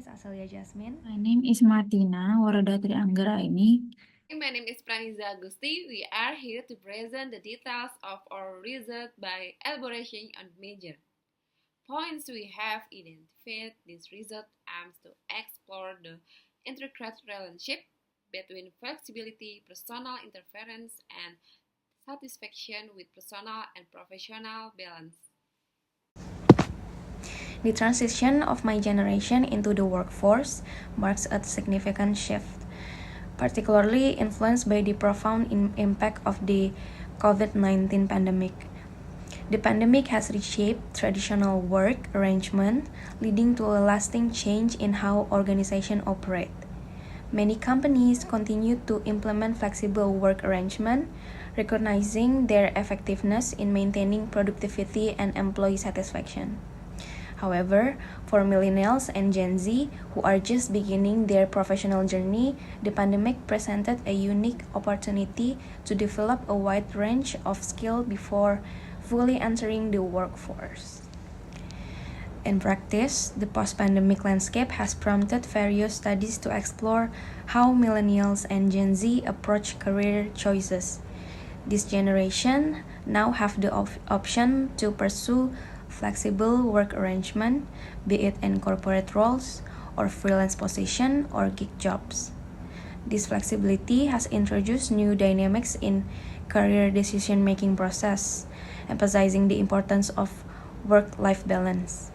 is Asalia Jasmine. My name is Martina Waradatri Anggraini. My name is Praniza Agusti. We are here to present the details of our result by elaboration on major points we have identified. This result aims to explore the intricate relationship between flexibility, personal interference, and satisfaction with personal and professional balance. The transition of my generation into the workforce marks a significant shift, particularly influenced by the profound impact of the COVID-19 pandemic. The pandemic has reshaped traditional work arrangement, leading to a lasting change in how organizations operate. Many companies continue to implement flexible work arrangements, recognizing their effectiveness in maintaining productivity and employee satisfaction. However, for millennials and Gen Z who are just beginning their professional journey, the pandemic presented a unique opportunity to develop a wide range of skills before fully entering the workforce. In practice, the post-pandemic landscape has prompted various studies to explore how millennials and Gen Z approach career choices. This generation now have the option to pursue flexible work arrangement, be it in corporate roles or freelance position or gig jobs. This flexibility has introduced new dynamics in career decision-making process, emphasizing the importance of work-life balance.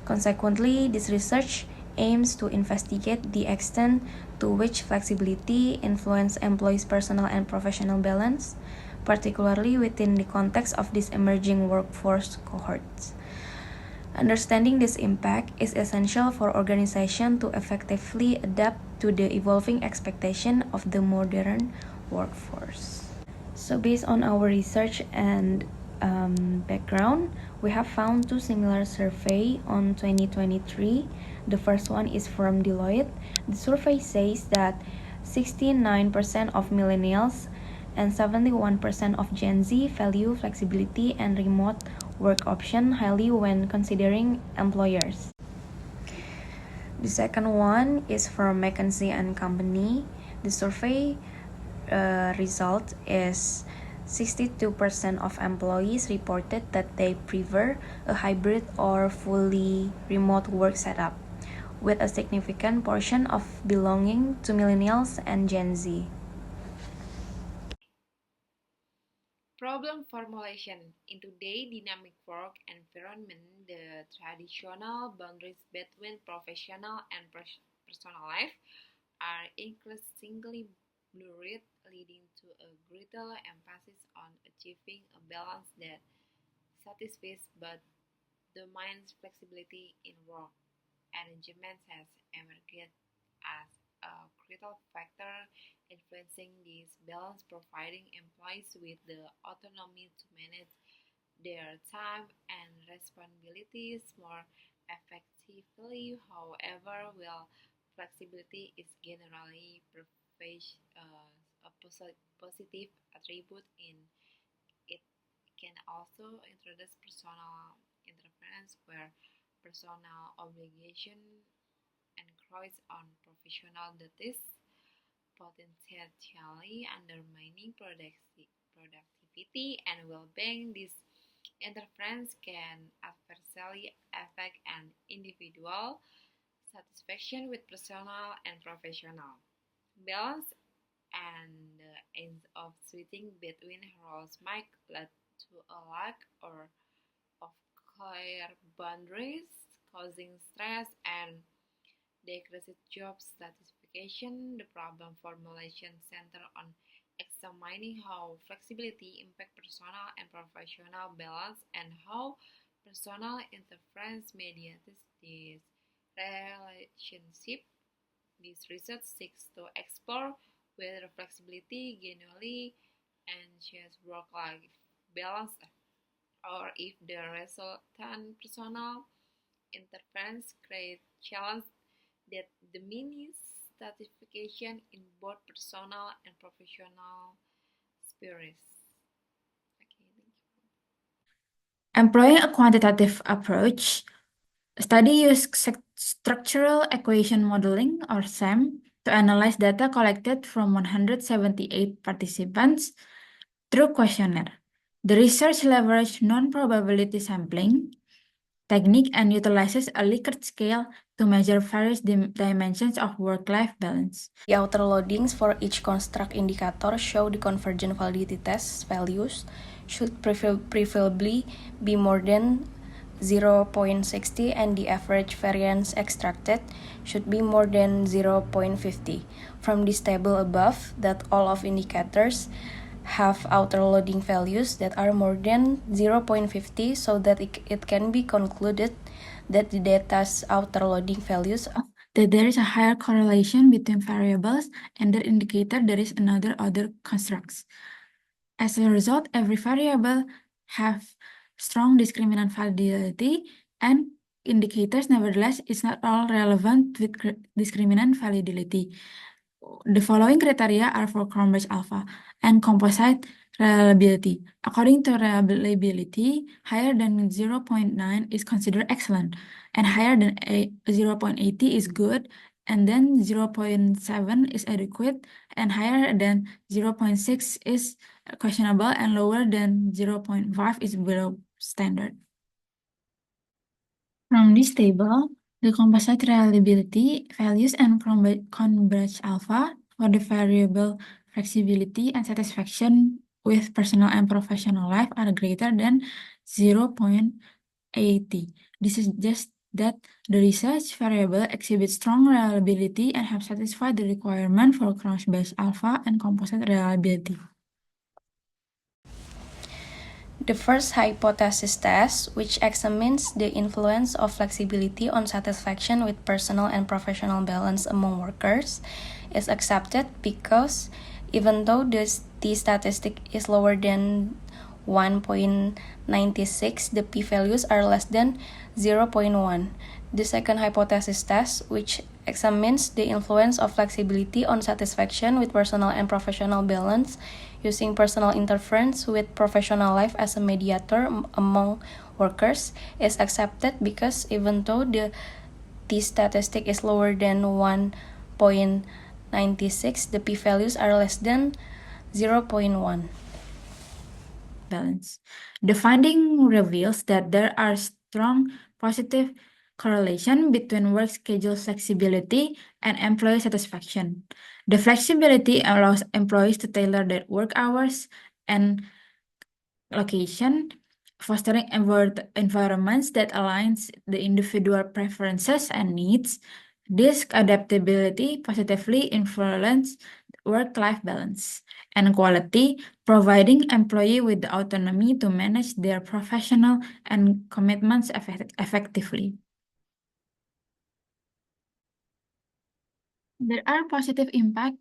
Consequently, this research aims to investigate the extent to which flexibility influences employees' personal and professional balance, particularly within the context of these emerging workforce cohorts. Understanding this impact is essential for organizations to effectively adapt to the evolving expectation of the modern workforce. So based on our research and background, we have found two similar surveys on 2023. The first one is from Deloitte. The survey says that 69% of millennials and 71% of Gen Z value flexibility and remote work option highly when considering employers. The second one is from McKinsey and Company. The survey result is 62% of employees reported that they prefer a hybrid or fully remote work setup, with a significant portion of belonging to millennials and Gen Z. Problem formulation. In today's dynamic work environment, the traditional boundaries between professional and personal life are increasingly blurred, leading to a greater emphasis on achieving a balance that satisfies but demands flexibility in work. Arrangements has emerged as a critical factor influencing this balance, providing employees with the autonomy to manage their time and responsibilities more effectively. However, while flexibility is generally a positive attribute in it can also introduce personal interference where personal obligation encroach on professional duties, potentially undermining productivity and well-being. This interference can adversely affect an individual satisfaction with personal and professional balance, and the ends of switching between roles might lead to a lack or of clear boundaries, causing stress and decreased job satisfaction. The problem formulation center on examining how flexibility impact personal and professional balance and how personal interference mediates this relationship. This research seeks to explore whether flexibility genuinely enhances work-life balance or if the resultant personal interference creates challenges that diminish satisfaction in both personal and professional spheres. Okay, thank you. Employing a quantitative approach, a study used structural equation modeling, or SEM, to analyze data collected from 178 participants through questionnaire. The research leveraged non-probability sampling technique and utilizes a Likert scale to measure various dimensions of work-life balance. The outer loadings for each construct indicator show the convergent validity test values should preferably be more than 0.60 and the average variance extracted should be more than 0.50. From this table above, that all of indicators have outer loading values that are more than 0.50 so that it can be concluded that the data's outer loading values that there is a higher correlation between variables and their indicator there is another other constructs. As a result, every variable have strong discriminant validity and indicators nevertheless is not all relevant with discriminant validity. The following criteria are for Cronbach alpha and composite reliability. According to reliability, higher than 0.9 is considered excellent, and higher than 0.80 is good, and then 0.7 is adequate, and higher than 0.6 is questionable, and lower than 0.5 is below standard. From this table, the composite reliability values and Cronbach alpha for the variable flexibility and satisfaction with personal and professional life are greater than 0.80. This suggests that the research variable exhibits strong reliability and have satisfied the requirement for Cronbach alpha and composite reliability. The first hypothesis test, which examines the influence of flexibility on satisfaction with personal and professional balance among workers, is accepted because even though the t-statistic is lower than 1.96, the p-values are less than 0.1. The second hypothesis test, which examines the influence of flexibility on satisfaction with personal and professional balance using personal interference with professional life as a mediator among workers, is accepted because even though the t-statistic is lower than 1.96, the p-values are less than 0.1. Balance. The finding reveals that there are strong positive correlation between work schedule flexibility and employee satisfaction. The flexibility allows employees to tailor their work hours and location, fostering environments that aligns the individual preferences and needs. This adaptability positively influences work-life balance and quality, providing employee with the autonomy to manage their professional and commitments effectively. There are positive impact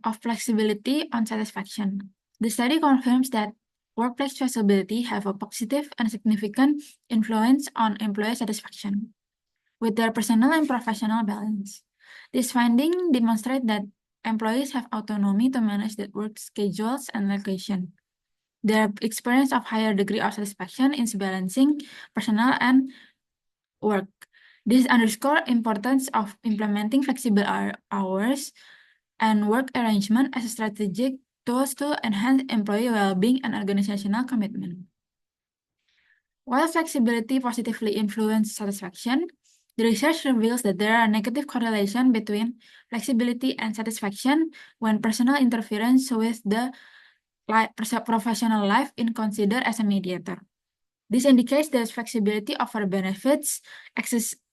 of flexibility on satisfaction. The study confirms that workplace flexibility have a positive and significant influence on employee satisfaction with their personal and professional balance. This finding demonstrates that employees have autonomy to manage their work schedules and location. Their experience of higher degree of satisfaction in balancing personal and work. This underscores importance of implementing flexible hours and work arrangement as strategic tools to enhance employee well-being and organizational commitment. While flexibility positively influences satisfaction, the research reveals that there are negative correlation between flexibility and satisfaction when personal interference with the professional life is considered as a mediator. This indicates that flexibility offer benefits,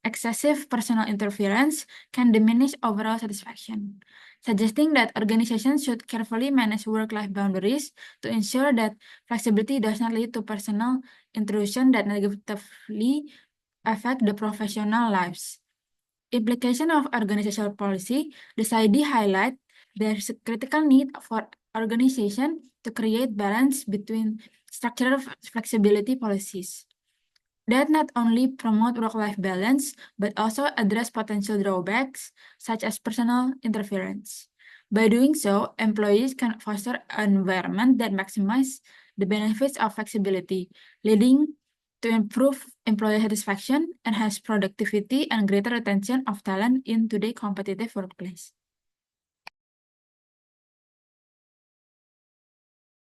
excessive personal interference can diminish overall satisfaction, suggesting that organizations should carefully manage work-life boundaries to ensure that flexibility does not lead to personal intrusion that negatively affect the professional lives. Implication of organizational policy, the study highlight there's a critical need for organization to create balance between structural flexibility policies that not only promote work-life balance, but also address potential drawbacks, such as personal interference. By doing so, employees can foster an environment that maximizes the benefits of flexibility, leading to improve employee satisfaction, enhance productivity, and greater retention of talent in today's competitive workplace.